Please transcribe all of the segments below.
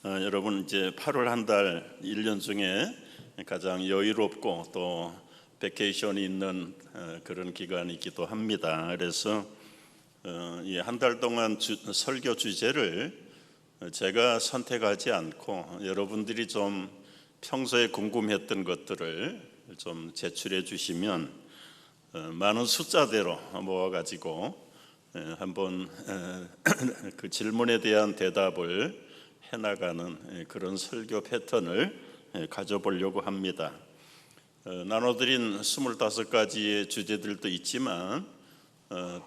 여러분 이제 8월 한 달 1년 중에 가장 여유롭고 또 베케이션이 있는 그런 기간이기도 합니다. 그래서 이 한 달 동안 설교 주제를 제가 선택하지 않고 여러분들이 좀 평소에 궁금했던 것들을 좀 제출해 주시면 많은 숫자대로 모아가지고 한번 그 질문에 대한 대답을 해나가는 그런 설교 패턴을 가져보려고 합니다. 나눠드린 25가지의 주제들도 있지만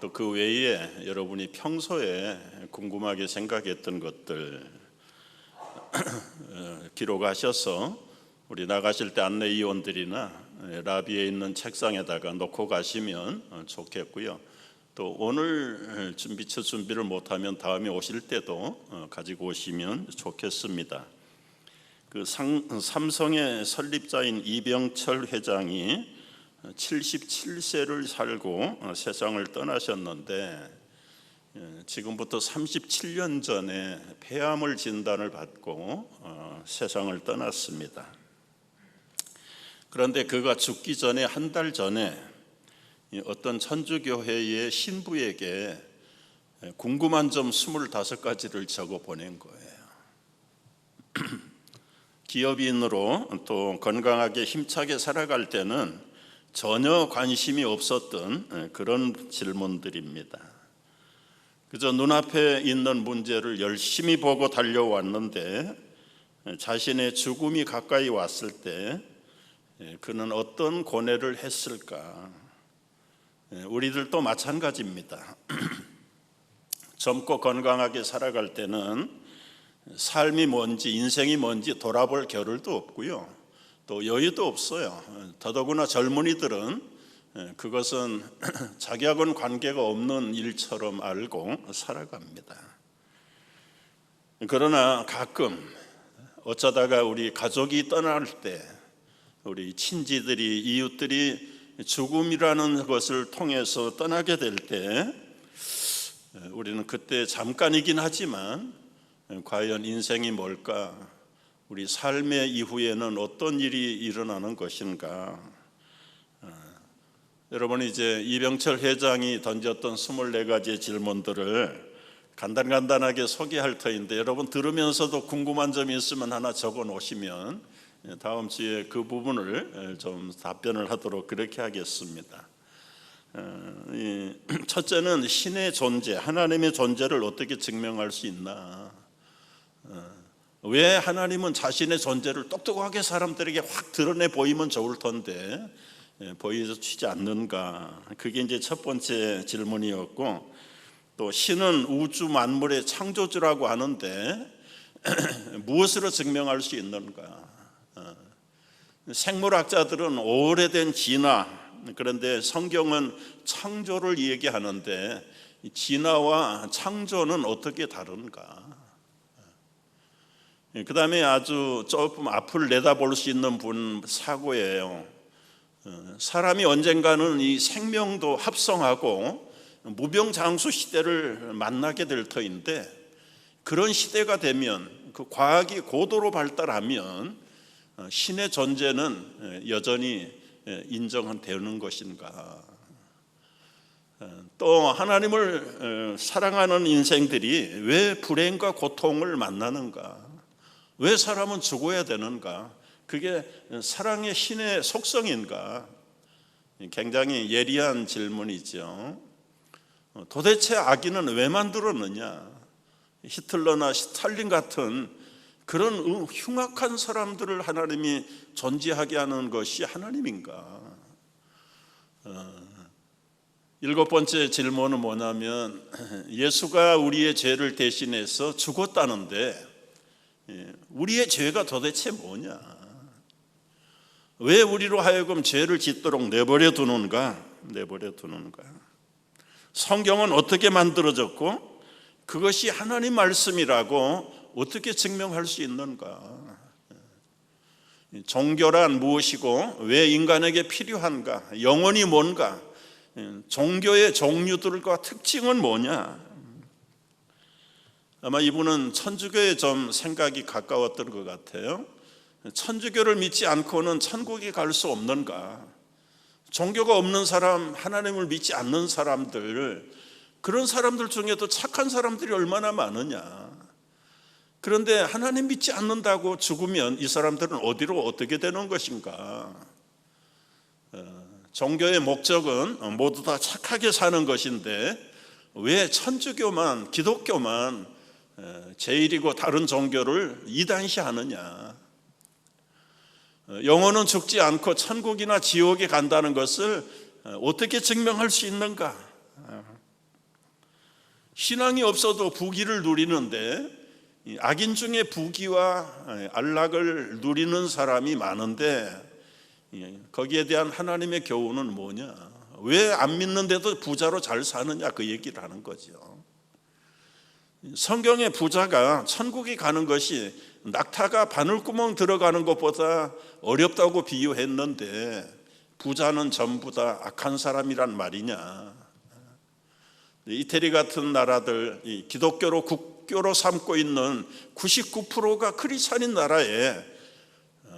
또 그 외에 여러분이 평소에 궁금하게 생각했던 것들 기록하셔서 우리 나가실 때 안내위원들이나 라비에 있는 책상에다가 놓고 가시면 좋겠고요. 또 오늘 준비를 못하면 다음에 오실 때도 가지고 오시면 좋겠습니다. 그 삼성의 설립자인 이병철 회장이 77세를 살고 세상을 떠나셨는데 지금부터 37년 전에 폐암을 진단을 받고 세상을 떠났습니다. 그런데 그가 죽기 전에 한 달 전에 어떤 천주교회의 신부에게 궁금한 점 25가지를 적어 보낸 거예요. 기업인으로 또 건강하게 힘차게 살아갈 때는 전혀 관심이 없었던 그런 질문들입니다. 그저 눈앞에 있는 문제를 열심히 보고 달려왔는데 자신의 죽음이 가까이 왔을 때 그는 어떤 고뇌를 했을까? 우리들도 마찬가지입니다. 젊고 건강하게 살아갈 때는 삶이 뭔지 인생이 뭔지 돌아볼 겨를도 없고요, 또 여유도 없어요. 더더구나 젊은이들은 그것은 자기하고는 관계가 없는 일처럼 알고 살아갑니다. 그러나 가끔 어쩌다가 우리 가족이 떠날 때, 우리 친지들이 이웃들이 죽음이라는 것을 통해서 떠나게 될 때 우리는 그때 잠깐이긴 하지만 과연 인생이 뭘까? 우리 삶의 이후에는 어떤 일이 일어나는 것인가? 여러분 이제 이병철 회장이 던졌던 24가지의 질문들을 간단하게 소개할 터인데 여러분 들으면서도 궁금한 점이 있으면 하나 적어 놓으시면 다음 주에 그 부분을 좀 답변을 하도록 그렇게 하겠습니다. 첫째는 신의 존재, 하나님의 존재를 어떻게 증명할 수 있나? 왜 하나님은 자신의 존재를 똑똑하게 사람들에게 확 드러내 보이면 좋을 텐데 보여주지 않는가? 그게 이제 첫 번째 질문이었고, 또 신은 우주 만물의 창조주라고 하는데 무엇으로 증명할 수 있는가? 생물학자들은 오래된 진화, 그런데 성경은 창조를 얘기하는데 진화와 창조는 어떻게 다른가? 그 다음에 아주 조금 앞을 내다볼 수 있는 분 사고예요. 사람이 언젠가는 이 생명도 합성하고 무병장수 시대를 만나게 될 터인데, 그런 시대가 되면 그 과학이 고도로 발달하면 신의 존재는 여전히 인정되는 것인가? 또 하나님을 사랑하는 인생들이 왜 불행과 고통을 만나는가? 왜 사람은 죽어야 되는가? 그게 사랑의 신의 속성인가? 굉장히 예리한 질문이죠. 도대체 악인은 왜 만들었느냐? 히틀러나 스탈린 같은 그런 흉악한 사람들을 하나님이 존재하게 하는 것이 하나님인가? 7번째 질문은 뭐냐면, 예수가 우리의 죄를 대신해서 죽었다는데 우리의 죄가 도대체 뭐냐? 왜 우리로 하여금 죄를 짓도록 내버려 두는가? 성경은 어떻게 만들어졌고 그것이 하나님 말씀이라고 어떻게 증명할 수 있는가? 종교란 무엇이고 왜 인간에게 필요한가? 영혼이 뭔가? 종교의 종류들과 특징은 뭐냐? 아마 이분은 천주교에 좀 생각이 가까웠던 것 같아요. 천주교를 믿지 않고는 천국에 갈 수 없는가? 종교가 없는 사람, 하나님을 믿지 않는 사람들, 그런 사람들 중에도 착한 사람들이 얼마나 많으냐. 그런데 하나님 믿지 않는다고 죽으면 이 사람들은 어디로 어떻게 되는 것인가? 종교의 목적은 모두 다 착하게 사는 것인데 왜 천주교만, 기독교만 제일이고 다른 종교를 이단시하느냐? 영혼은 죽지 않고 천국이나 지옥에 간다는 것을 어떻게 증명할 수 있는가? 신앙이 없어도 부귀를 누리는데 악인 중에 부귀와 안락을 누리는 사람이 많은데 거기에 대한 하나님의 교훈은 뭐냐? 왜 안 믿는데도 부자로 잘 사느냐? 그 얘기를 하는 거죠. 성경의 부자가 천국에 가는 것이 낙타가 바늘구멍 들어가는 것보다 어렵다고 비유했는데 부자는 전부 다 악한 사람이란 말이냐? 이태리 같은 나라들, 기독교로 국교로 삼고 있는 99%가 크리스찬인 나라에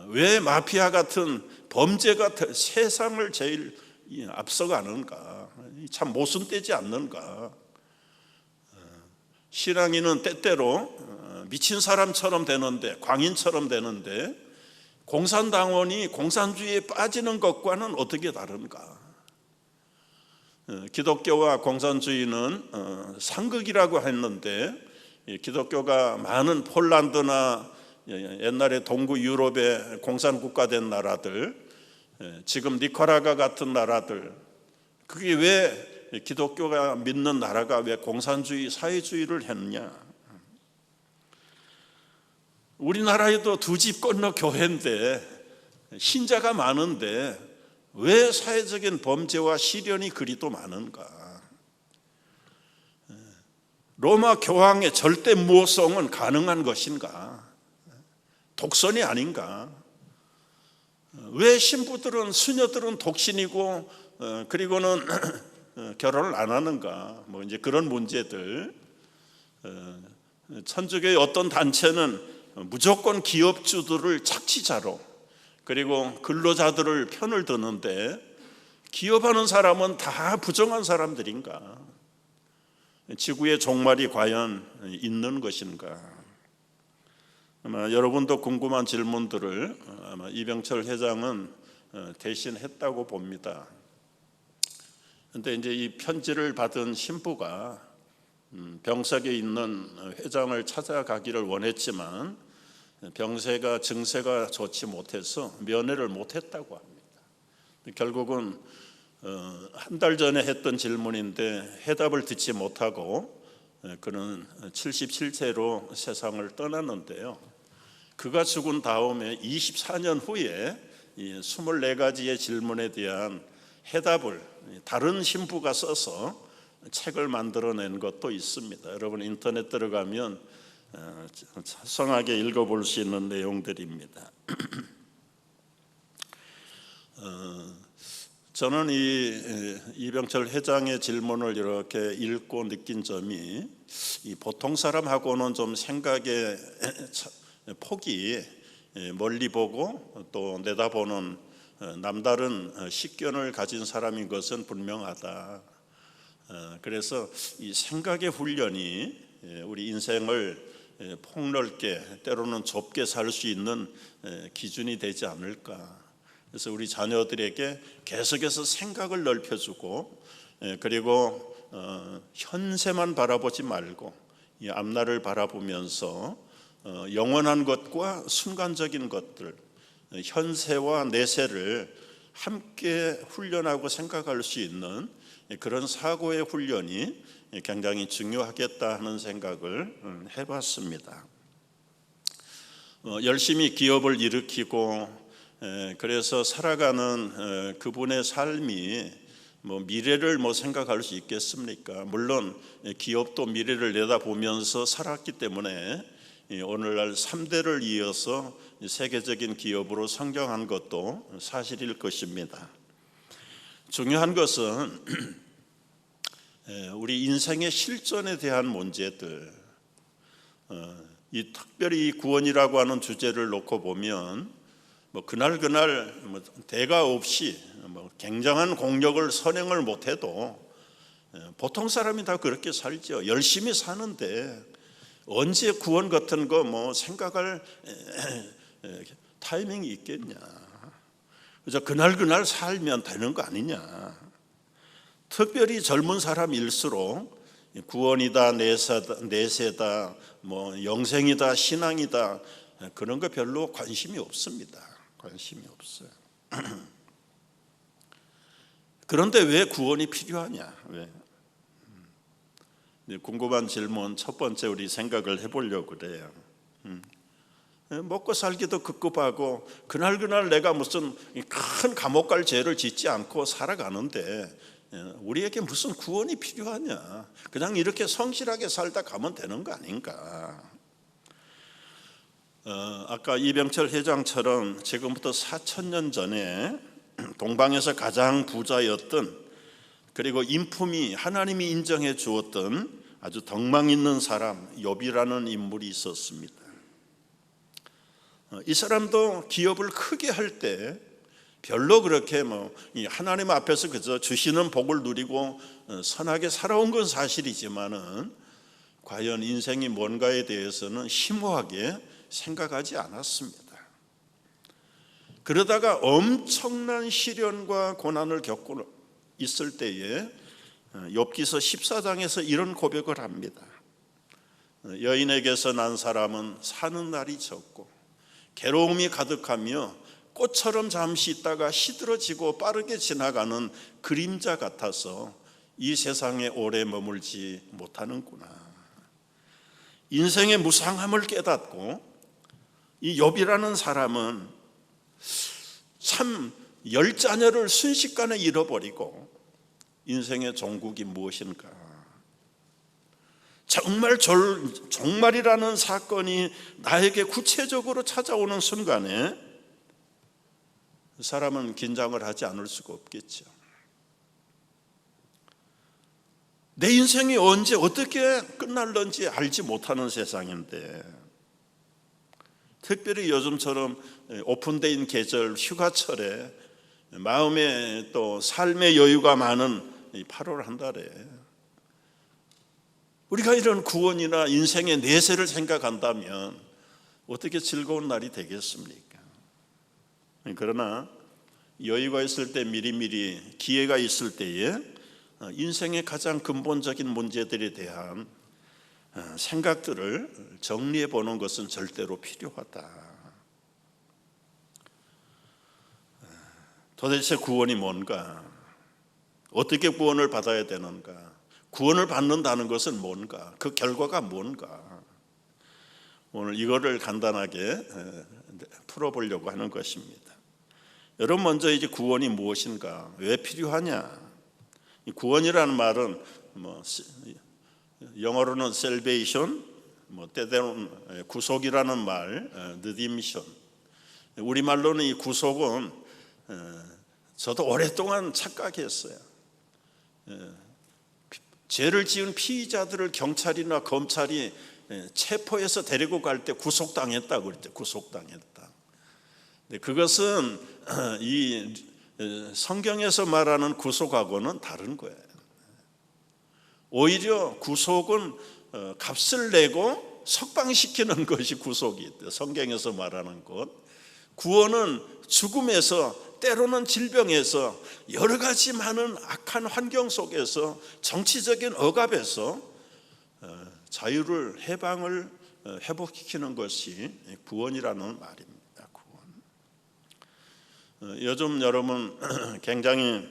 왜 마피아 같은 범죄가 세상을 제일 앞서가는가? 참 모순되지 않는가? 신앙인은 때때로 미친 사람처럼 되는데, 광인처럼 되는데 공산당원이 공산주의에 빠지는 것과는 어떻게 다른가? 기독교와 공산주의는 상극이라고 했는데 기독교가 많은 폴란드나 옛날에 동구 유럽의 공산국가된 나라들, 지금 니카라과 같은 나라들, 그게 왜 기독교가 믿는 나라가 왜 공산주의, 사회주의를 했느냐? 우리나라에도 두 집 건너 교회인데 신자가 많은데 왜 사회적인 범죄와 시련이 그리도 많은가? 로마 교황의 절대 무호성은 가능한 것인가? 독선이 아닌가? 왜 신부들은, 수녀들은 독신이고 그리고는 결혼을 안 하는가? 뭐 이제 그런 문제들. 천주교의 어떤 단체는 무조건 기업주들을 착취자로, 그리고 근로자들을 편을 드는데 기업하는 사람은 다 부정한 사람들인가? 지구의 종말이 과연 있는 것인가? 아마 여러분도 궁금한 질문들을 아마 이병철 회장은 대신 했다고 봅니다. 그런데 이제 이 편지를 받은 신부가 병석에 있는 회장을 찾아가기를 원했지만 병세가 증세가 좋지 못해서 면회를 못했다고 합니다. 결국은 한 달 전에 했던 질문인데 해답을 듣지 못하고 그는 77세로 세상을 떠났는데요. 그가 죽은 다음에 24년 후에 이 24가지의 질문에 대한 해답을 다른 신부가 써서 책을 만들어낸 것도 있습니다. 여러분 인터넷 들어가면 자성하게 읽어볼 수 있는 내용들입니다. 저는 이병철 회장의 질문을 이렇게 읽고 느낀 점이 이 보통 사람하고는 좀 생각의 폭이 멀리 보고 또 내다보는 남다른 식견을 가진 사람인 것은 분명하다. 그래서 이 생각의 훈련이 우리 인생을 폭넓게 때로는 좁게 살 수 있는 기준이 되지 않을까. 그래서 우리 자녀들에게 계속해서 생각을 넓혀주고 그리고 현세만 바라보지 말고 이 앞날을 바라보면서 영원한 것과 순간적인 것들, 현세와 내세를 함께 훈련하고 생각할 수 있는 그런 사고의 훈련이 굉장히 중요하겠다 하는 생각을 해봤습니다. 열심히 기업을 일으키고 그래서 살아가는 그분의 삶이 미래를 생각할 수 있겠습니까? 물론 기업도 미래를 내다보면서 살았기 때문에 오늘날 3대를 이어서 세계적인 기업으로 성장한 것도 사실일 것입니다. 중요한 것은 우리 인생의 실존에 대한 문제들, 이 특별히 이 구원이라고 하는 주제를 놓고 보면 뭐 그날 뭐 대가 없이 뭐 굉장한 공력을 선행을 못해도 보통 사람이 다 그렇게 살죠. 열심히 사는데 언제 구원 같은 거 뭐 생각할 타이밍이 있겠냐. 그래서 그날 살면 되는 거 아니냐. 특별히 젊은 사람일수록 구원이다, 내세다, 뭐 영생이다, 신앙이다, 그런 거 별로 관심이 없습니다. 관심이 없어요. 그런데 왜 구원이 필요하냐? 왜? 궁금한 질문 첫 번째 우리 생각을 해보려고 그래요. 먹고 살기도 급급하고 그날 내가 무슨 큰 감옥 갈 죄를 짓지 않고 살아가는데 우리에게 무슨 구원이 필요하냐? 그냥 이렇게 성실하게 살다 가면 되는 거 아닌가? 아까 이병철 회장처럼 지금부터 4,000년 전에 동방에서 가장 부자였던, 그리고 인품이 하나님이 인정해 주었던 아주 덕망 있는 사람 욥이라는 인물이 있었습니다. 이 사람도 기업을 크게 할 때 별로 그렇게 뭐 하나님 앞에서 그저 주시는 복을 누리고 선하게 살아온 건 사실이지만은 과연 인생이 뭔가에 대해서는 심오하게 생각하지 않았습니다. 그러다가 엄청난 시련과 고난을 겪고 있을 때에 욥기서 14장에서 이런 고백을 합니다. 여인에게서 난 사람은 사는 날이 적고 괴로움이 가득하며 꽃처럼 잠시 있다가 시들어지고 빠르게 지나가는 그림자 같아서 이 세상에 오래 머물지 못하는구나. 인생의 무상함을 깨닫고 이 욥이라는 사람은 참 10자녀를 순식간에 잃어버리고 인생의 종국이 무엇인가, 정말이라는 사건이 나에게 구체적으로 찾아오는 순간에 사람은 긴장을 하지 않을 수가 없겠죠. 내 인생이 언제 어떻게 끝날는지 알지 못하는 세상인데, 특별히 요즘처럼 오픈된 계절 휴가철에 마음에 또 삶의 여유가 많은 8월 한 달에 우리가 이런 구원이나 인생의 내세를 생각한다면 어떻게 즐거운 날이 되겠습니까? 그러나 여유가 있을 때, 미리미리 기회가 있을 때에 인생의 가장 근본적인 문제들에 대한 생각들을 정리해 보는 것은 절대로 필요하다. 도대체 구원이 뭔가? 어떻게 구원을 받아야 되는가? 구원을 받는다는 것은 뭔가? 그 결과가 뭔가? 오늘 이거를 간단하게 풀어보려고 하는 것입니다. 여러분, 먼저 이제 구원이 무엇인가? 왜 필요하냐? 이 구원이라는 말은 뭐 영어로는 salvation, 뭐 때때로는 구속이라는 말, redemption. 우리말로는 이 구속은 저도 오랫동안 착각했어요. 죄를 지은 피의자들을 경찰이나 검찰이 체포해서 데리고 갈 때 구속당했다고 그랬죠. 구속당했다. 그것은 이 성경에서 말하는 구속하고는 다른 거예요. 오히려 구속은 값을 내고 석방시키는 것이 구속이 있대요. 성경에서 말하는 것. 구원은 죽음에서, 때로는 질병에서, 여러 가지 많은 악한 환경 속에서, 정치적인 억압에서 자유를, 해방을 회복시키는 것이 구원이라는 말입니다. 구원. 요즘 여러분 굉장히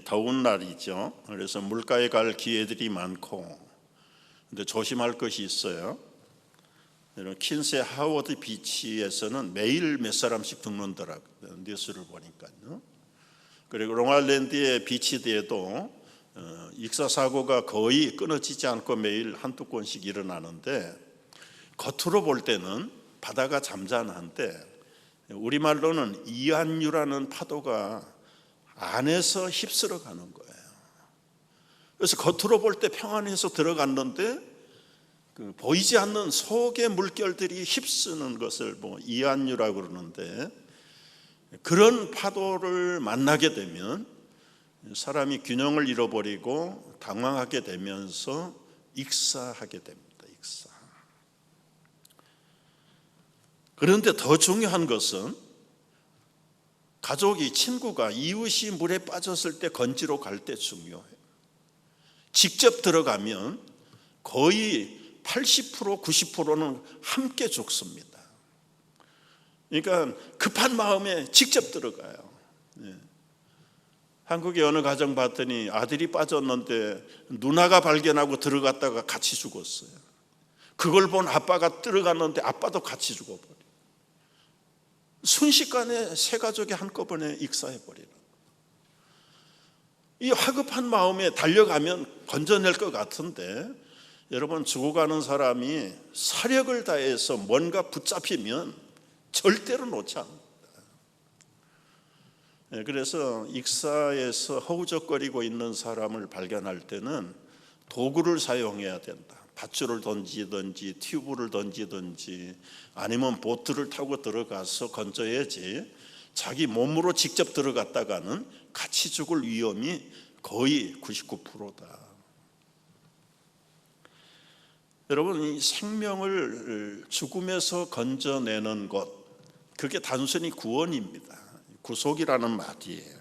더운 날이죠. 그래서 물가에 갈 기회들이 많고, 근데 조심할 것이 있어요. 퀸스의 하워드 비치에서는 매일 몇 사람씩 죽는다라고 뉴스를 보니까요. 그리고 롱아일랜드의 비치대에도 익사사고가 거의 끊어지지 않고 매일 한두 건씩 일어나는데, 겉으로 볼 때는 바다가 잠잠한데 우리말로는 이안유라는 파도가 안에서 휩쓸어 가는 거예요. 그래서 겉으로 볼 때 평안해서 들어갔는데 그 보이지 않는 속의 물결들이 휩쓰는 것을 이한류라고 그러는데, 그런 파도를 만나게 되면 사람이 균형을 잃어버리고 당황하게 되면서 익사하게 됩니다. 익사. 그런데 더 중요한 것은 가족이, 친구가, 이웃이 물에 빠졌을 때 건지러 갈 때 중요해요. 직접 들어가면 거의 80% 90%는 함께 죽습니다. 그러니까 급한 마음에 직접 들어가요. 한국의 어느 가정 봤더니 아들이 빠졌는데 누나가 발견하고 들어갔다가 같이 죽었어요. 그걸 본 아빠가 들어갔는데 아빠도 같이 죽어버려요. 순식간에 세 가족이 한꺼번에 익사해버리는. 이 화급한 마음에 달려가면 건져낼 것 같은데, 여러분, 죽어가는 사람이 사력을 다해서 뭔가 붙잡히면 절대로 놓지 않습니다. 그래서 익사에서 허우적거리고 있는 사람을 발견할 때는 도구를 사용해야 된다. 밧줄을 던지든지 튜브를 던지든지 아니면 보트를 타고 들어가서 건져야지, 자기 몸으로 직접 들어갔다가는 같이 죽을 위험이 거의 99%다. 여러분, 이 생명을 죽음에서 건져내는 것, 그게 단순히 구원입니다. 구속이라는 말이에요.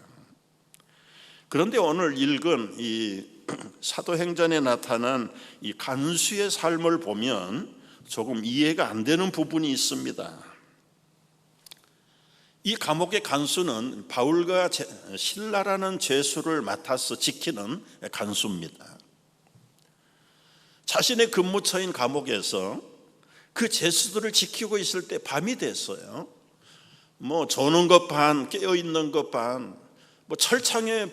그런데 오늘 읽은 이 사도행전에 나타난 이 간수의 삶을 보면 조금 이해가 안 되는 부분이 있습니다. 이 감옥의 간수는 바울과 실라라는 죄수를 맡아서 지키는 간수입니다. 자신의 근무처인 감옥에서 그 죄수들을 지키고 있을 때 밤이 됐어요. 조는 것 반, 깨어 있는 것 반, 철창에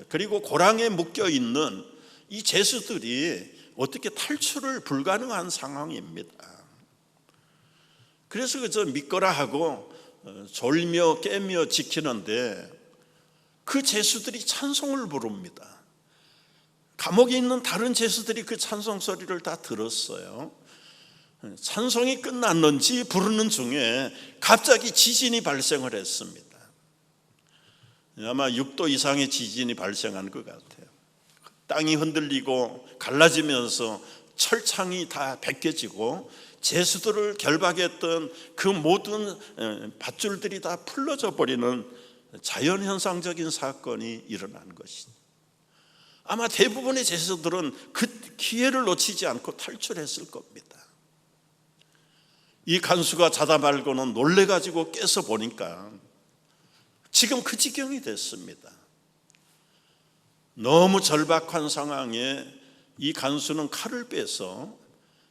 그리고 고랑에 묶여 있는 이 죄수들이 어떻게 탈출을 불가능한 상황입니다. 그래서 그저 믿거라 하고 졸며 깨며 지키는데, 그 죄수들이 찬송을 부릅니다. 감옥에 있는 다른 죄수들이 그 찬송 소리를 다 들었어요. 찬송이 끝났는지 부르는 중에 갑자기 지진이 발생을 했습니다. 아마 6도 이상의 지진이 발생한 것 같아요. 땅이 흔들리고 갈라지면서 철창이 다 벗겨지고 죄수들을 결박했던 그 모든 밧줄들이 다 풀러져 버리는 자연현상적인 사건이 일어난 것이죠. 아마 대부분의 죄수들은 그 기회를 놓치지 않고 탈출했을 겁니다. 이 간수가 자다 말고는 놀래가지고 깨서 보니까 지금 그 지경이 됐습니다. 너무 절박한 상황에 이 간수는 칼을 빼서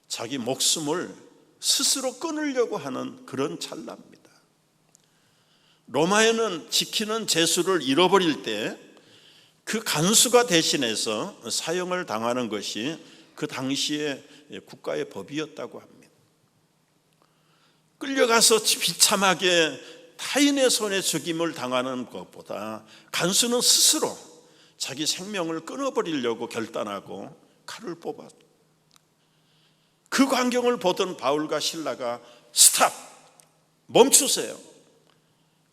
자기 목숨을 스스로 끊으려고 하는 그런 찰나입니다. 로마에는 지키는 죄수를 잃어버릴 때 그 간수가 대신해서 사형을 당하는 것이 그 당시의 국가의 법이었다고 합니다. 끌려가서 비참하게 타인의 손에 죽임을 당하는 것보다 간수는 스스로 자기 생명을 끊어버리려고 결단하고 칼을 뽑았다. 그 광경을 보던 바울과 실라가 스탑! 멈추세요.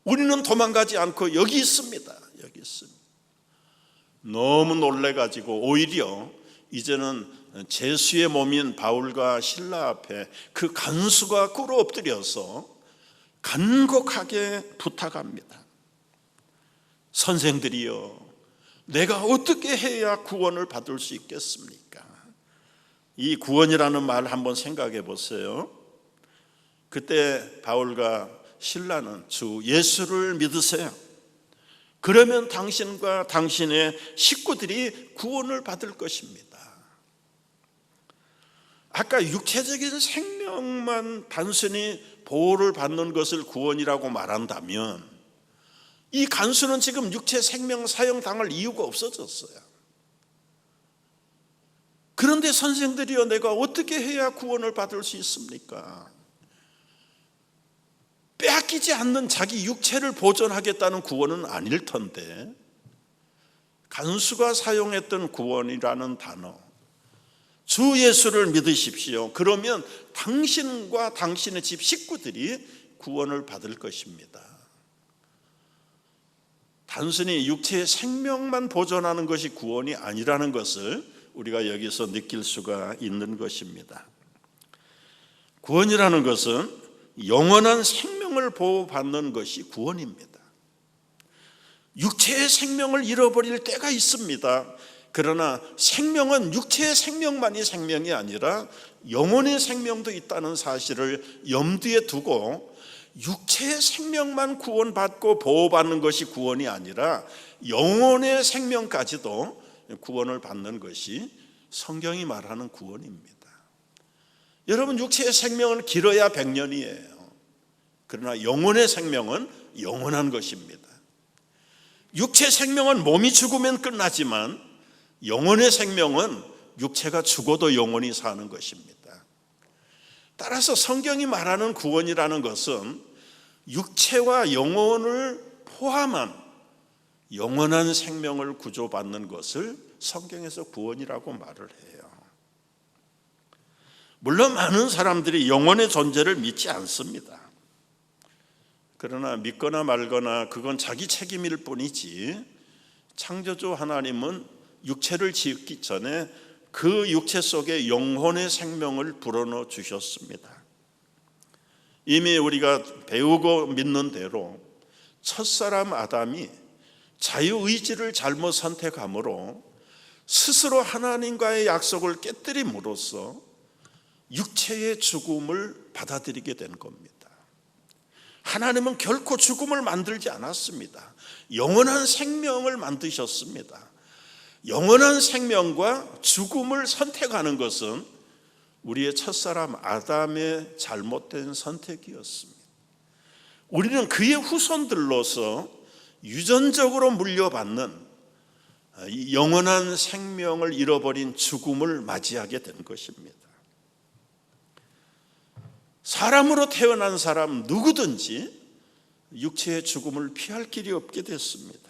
우리는 도망가지 않고 여기 있습니다. 여기 있습니다. 너무 놀래가지고 오히려 이제는 죄수의 몸인 바울과 실라 앞에 그 간수가 꿇어 엎드려서 간곡하게 부탁합니다. 선생들이여, 내가 어떻게 해야 구원을 받을 수 있겠습니까? 이 구원이라는 말 한번 생각해 보세요. 그때 바울과 실라는 주 예수를 믿으세요. 그러면 당신과 당신의 식구들이 구원을 받을 것입니다. 아까 육체적인 생명만 단순히 보호를 받는 것을 구원이라고 말한다면, 이 간수는 지금 육체 생명 사형 당할 이유가 없어졌어요. 그런데 선생들이여, 내가 어떻게 해야 구원을 받을 수 있습니까? 빼앗기지 않는 자기 육체를 보존하겠다는 구원은 아닐 텐데, 간수가 사용했던 구원이라는 단어, 주 예수를 믿으십시오. 그러면 당신과 당신의 집 식구들이 구원을 받을 것입니다. 단순히 육체의 생명만 보존하는 것이 구원이 아니라는 것을 우리가 여기서 느낄 수가 있는 것입니다. 구원이라는 것은 영원한 생명을 보호받는 것이 구원입니다. 육체의 생명을 잃어버릴 때가 있습니다. 그러나 생명은 육체의 생명만이 생명이 아니라 영혼의 생명도 있다는 사실을 염두에 두고 육체의 생명만 구원받고 보호받는 것이 구원이 아니라 영혼의 생명까지도 구원을 받는 것이 성경이 말하는 구원입니다. 여러분, 육체의 생명은 길어야 100년이에요. 그러나 영혼의 생명은 영원한 것입니다. 육체의 생명은 몸이 죽으면 끝나지만 영혼의 생명은 육체가 죽어도 영원히 사는 것입니다. 따라서 성경이 말하는 구원이라는 것은 육체와 영혼을 포함한 영원한 생명을 구조받는 것을 성경에서 구원이라고 말을 해요. 물론 많은 사람들이 영혼의 존재를 믿지 않습니다. 그러나 믿거나 말거나 그건 자기 책임일 뿐이지, 창조주 하나님은 육체를 지었기 전에 그 육체 속에 영혼의 생명을 불어넣어 주셨습니다. 이미 우리가 배우고 믿는 대로 첫사람 아담이 자유의지를 잘못 선택함으로 스스로 하나님과의 약속을 깨뜨림으로써 육체의 죽음을 받아들이게 된 겁니다. 하나님은 결코 죽음을 만들지 않았습니다. 영원한 생명을 만드셨습니다. 영원한 생명과 죽음을 선택하는 것은 우리의 첫사람 아담의 잘못된 선택이었습니다. 우리는 그의 후손들로서 유전적으로 물려받는 영원한 생명을 잃어버린 죽음을 맞이하게 된 것입니다. 사람으로 태어난 사람 누구든지 육체의 죽음을 피할 길이 없게 됐습니다.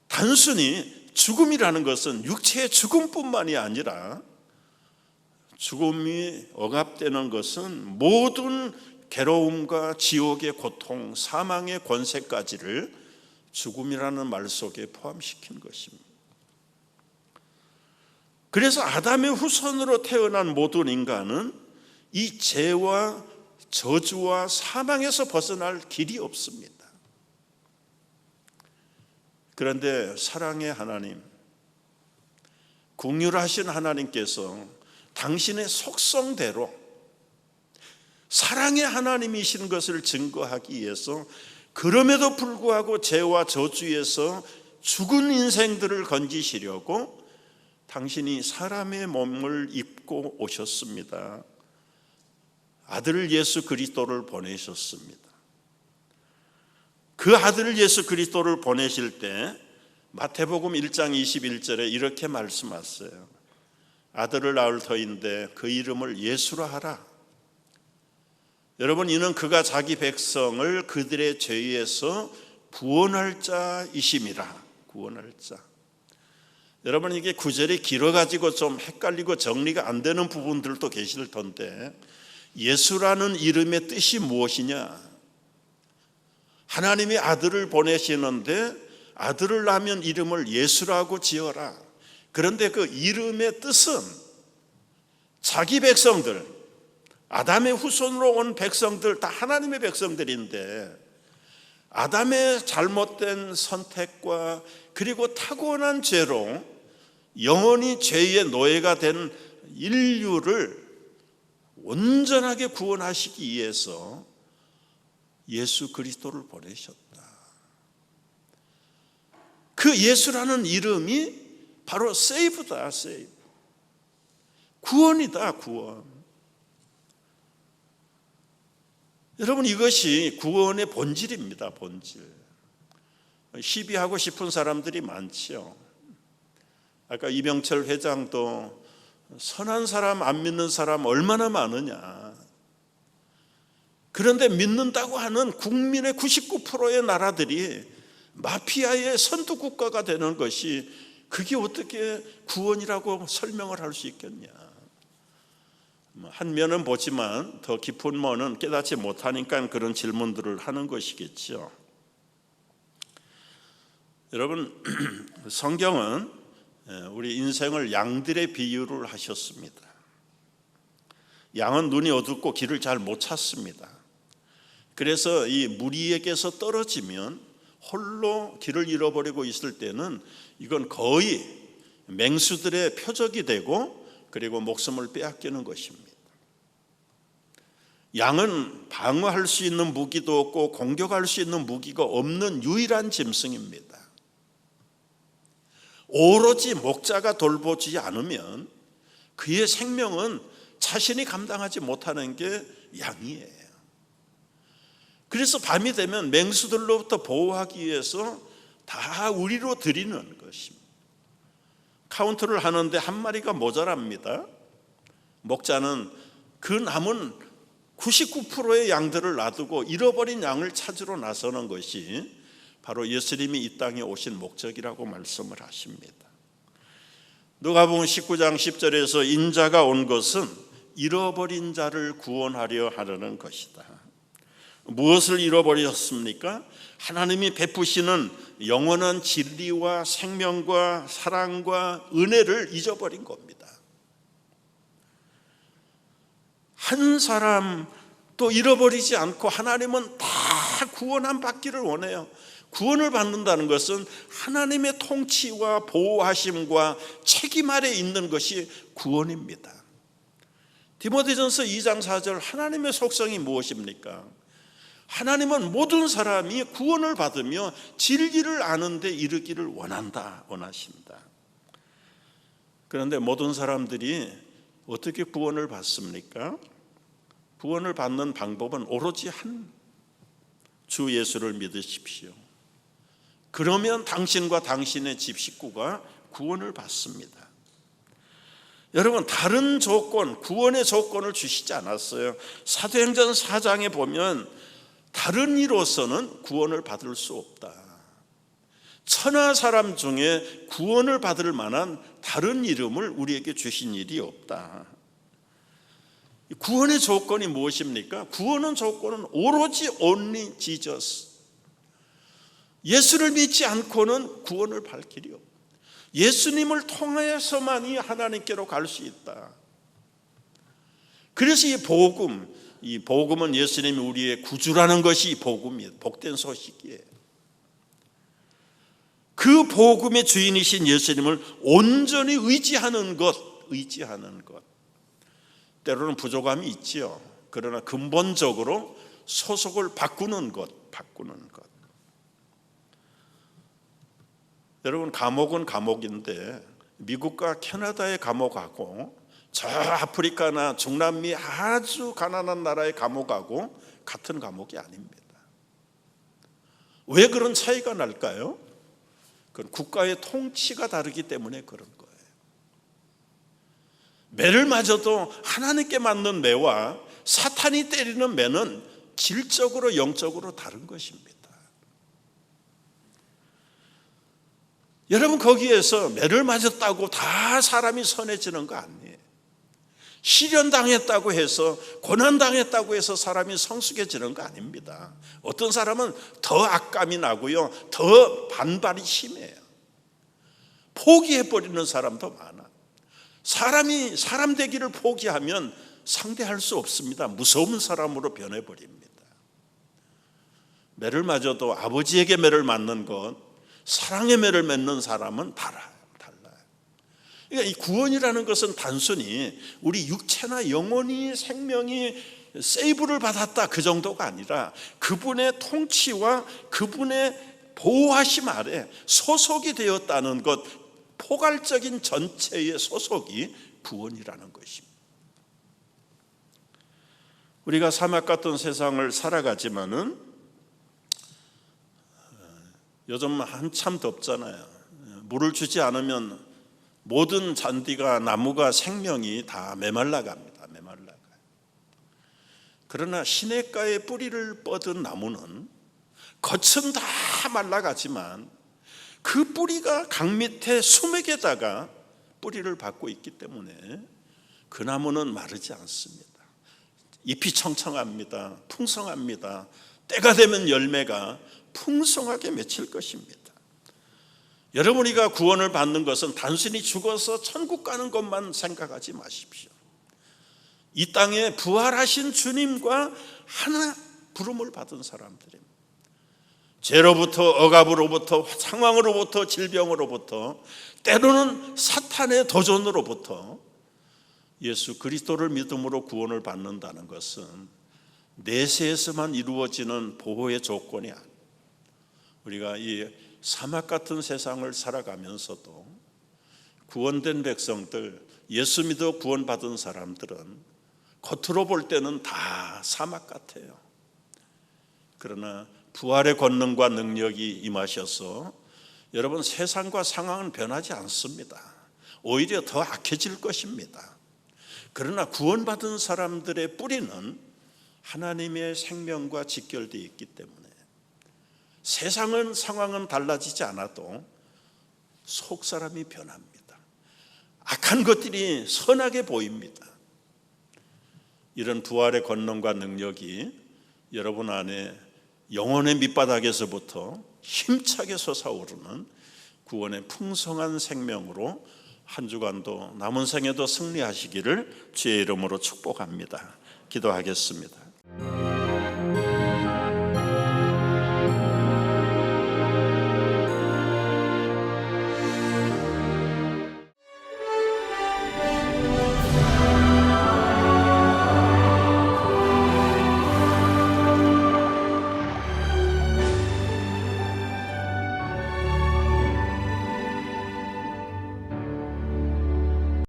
단순히 죽음이라는 것은 육체의 죽음뿐만이 아니라 죽음이 억압되는 것은 모든 괴로움과 지옥의 고통, 사망의 권세까지를 죽음이라는 말 속에 포함시킨 것입니다. 그래서 아담의 후손으로 태어난 모든 인간은 이 죄와 저주와 사망에서 벗어날 길이 없습니다. 그런데 사랑의 하나님, 긍휼하신 하나님께서 당신의 속성대로 사랑의 하나님이신 것을 증거하기 위해서 그럼에도 불구하고 죄와 저주에서 죽은 인생들을 건지시려고 당신이 사람의 몸을 입고 오셨습니다. 아들 예수 그리스도를 보내셨습니다. 그 아들 예수 그리스도를 보내실 때 마태복음 1장 21절에 이렇게 말씀하셨어요. 아들을 낳을 터인데 그 이름을 예수라 하라. 여러분, 이는 그가 자기 백성을 그들의 죄에서 구원할 자이심이라. 구원할 자. 여러분, 이게 구절이 길어가지고 좀 헷갈리고 정리가 안 되는 부분들도 계실 텐데, 예수라는 이름의 뜻이 무엇이냐? 하나님이 아들을 보내시는데 아들을 낳으면 이름을 예수라고 지어라. 그런데 그 이름의 뜻은 자기 백성들, 아담의 후손으로 온 백성들 다 하나님의 백성들인데 아담의 잘못된 선택과 그리고 타고난 죄로 영원히 죄의 노예가 된 인류를 온전하게 구원하시기 위해서 예수 그리스도를 보내셨다. 그 예수라는 이름이 바로 세이브다. 세이브. 구원이다. 구원. 여러분, 이것이 구원의 본질입니다. 본질. 시비하고 싶은 사람들이 많지요. 아까 이병철 회장도 선한 사람 안 믿는 사람 얼마나 많으냐. 그런데 믿는다고 하는 국민의 99%의 나라들이 마피아의 선두국가가 되는 것이 그게 어떻게 구원이라고 설명을 할 수 있겠냐? 한 면은 보지만 더 깊은 면은 깨닫지 못하니까 그런 질문들을 하는 것이겠죠. 여러분, 성경은 우리 인생을 양들의 비유를 하셨습니다. 양은 눈이 어둡고 길을 잘 못 찾습니다. 그래서 이 무리에게서 떨어지면 홀로 길을 잃어버리고 있을 때는 이건 거의 맹수들의 표적이 되고 그리고 목숨을 빼앗기는 것입니다. 양은 방어할 수 있는 무기도 없고 공격할 수 있는 무기가 없는 유일한 짐승입니다. 오로지 목자가 돌보지 않으면 그의 생명은 자신이 감당하지 못하는 게 양이에요. 그래서 밤이 되면 맹수들로부터 보호하기 위해서 다 우리로 드리는 것입니다. 카운트를 하는데 한 마리가 모자랍니다. 목자는 그 남은 99%의 양들을 놔두고 잃어버린 양을 찾으러 나서는 것이 바로 예수님이 이 땅에 오신 목적이라고 말씀을 하십니다. 누가복음 19장 10절에서 인자가 온 것은 잃어버린 자를 구원하려 하려는 것이다. 무엇을 잃어버렸습니까? 하나님이 베푸시는 영원한 진리와 생명과 사랑과 은혜를 잊어버린 겁니다. 한 사람도 잃어버리지 않고 하나님은 다 구원함 받기를 원해요. 구원을 받는다는 것은 하나님의 통치와 보호하심과 책임 아래 있는 것이 구원입니다. 디모데전서 2장 4절, 하나님의 속성이 무엇입니까? 하나님은 모든 사람이 구원을 받으며 진리를 아는 데 이르기를 원하신다. 그런데 모든 사람들이 어떻게 구원을 받습니까? 구원을 받는 방법은 오로지 한 주 예수를 믿으십시오. 그러면 당신과 당신의 집 식구가 구원을 받습니다. 여러분, 다른 조건, 구원의 조건을 주시지 않았어요. 사도행전 4장에 보면 다른 이로서는 구원을 받을 수 없다. 천하 사람 중에 구원을 받을 만한 다른 이름을 우리에게 주신 일이 없다. 구원의 조건이 무엇입니까? 구원의 조건은 오로지 only Jesus. 예수를 믿지 않고는 구원을 받을 길이 없다. 예수님을 통해서만이 하나님께로 갈 수 있다. 그래서 이 복음은 예수님이 우리의 구주라는 것이 복음이에요. 복된 소식이에요. 그 복음의 주인이신 예수님을 온전히 의지하는 것. 때로는 부족함이 있지요. 그러나 근본적으로 소속을 바꾸는 것. 여러분, 감옥은 감옥인데 미국과 캐나다의 감옥하고 저 아프리카나 중남미 아주 가난한 나라의 감옥하고 같은 감옥이 아닙니다. 왜 그런 차이가 날까요? 그건 국가의 통치가 다르기 때문에 그런 거예요. 매를 맞아도 하나님께 맞는 매와 사탄이 때리는 매는 질적으로 영적으로 다른 것입니다. 여러분, 거기에서 매를 맞았다고 다 사람이 선해지는 거 아니에요. 시련당했다고 해서, 고난당했다고 해서 사람이 성숙해지는 거 아닙니다. 어떤 사람은 더 악감이 나고요, 더 반발이 심해요. 포기해버리는 사람도 많아. 사람이 사람 되기를 포기하면 상대할 수 없습니다. 무서운 사람으로 변해버립니다. 매를 맞아도 아버지에게 매를 맞는 것, 사랑의 매를 맺는 사람은 달라요. 그러니까 이 구원이라는 것은 단순히 우리 육체나 영혼이 생명이 세이브를 받았다 그 정도가 아니라 그분의 통치와 그분의 보호하심 아래 소속이 되었다는 것, 포괄적인 전체의 소속이 구원이라는 것입니다. 우리가 사막 같은 세상을 살아가지만은 요즘 한참 덥잖아요. 물을 주지 않으면 모든 잔디가, 나무가, 생명이 다 메말라갑니다. 그러나 시냇가에 뿌리를 뻗은 나무는 겉은 다 말라가지만 그 뿌리가 강 밑에 수맥에다가 뿌리를 받고 있기 때문에 그 나무는 마르지 않습니다. 잎이 청청합니다. 풍성합니다. 때가 되면 열매가 풍성하게 맺힐 것입니다. 여러분, 우리가 구원을 받는 것은 단순히 죽어서 천국 가는 것만 생각하지 마십시오. 이 땅에 부활하신 주님과 하나 부름을 받은 사람들입니다. 죄로부터, 억압으로부터, 상황으로부터, 질병으로부터, 때로는 사탄의 도전으로부터 예수 그리스도를 믿음으로 구원을 받는다는 것은 내세에서만 이루어지는 보호의 조건이 아니에요. 우리가 이 사막 같은 세상을 살아가면서도 구원된 백성들, 예수 믿어 구원받은 사람들은 겉으로 볼 때는 다 사막 같아요. 그러나 부활의 권능과 능력이 임하셔서 여러분, 세상과 상황은 변하지 않습니다. 오히려 더 악해질 것입니다. 그러나 구원받은 사람들의 뿌리는 하나님의 생명과 직결되어 있기 때문에 세상은, 상황은 달라지지 않아도 속 사람이 변합니다. 악한 것들이 선하게 보입니다. 이런 부활의 권능과 능력이 여러분 안에 영혼의 밑바닥에서부터 힘차게 솟아오르는 구원의 풍성한 생명으로 한 주간도 남은 생에도 승리하시기를 주의 이름으로 축복합니다. 기도하겠습니다.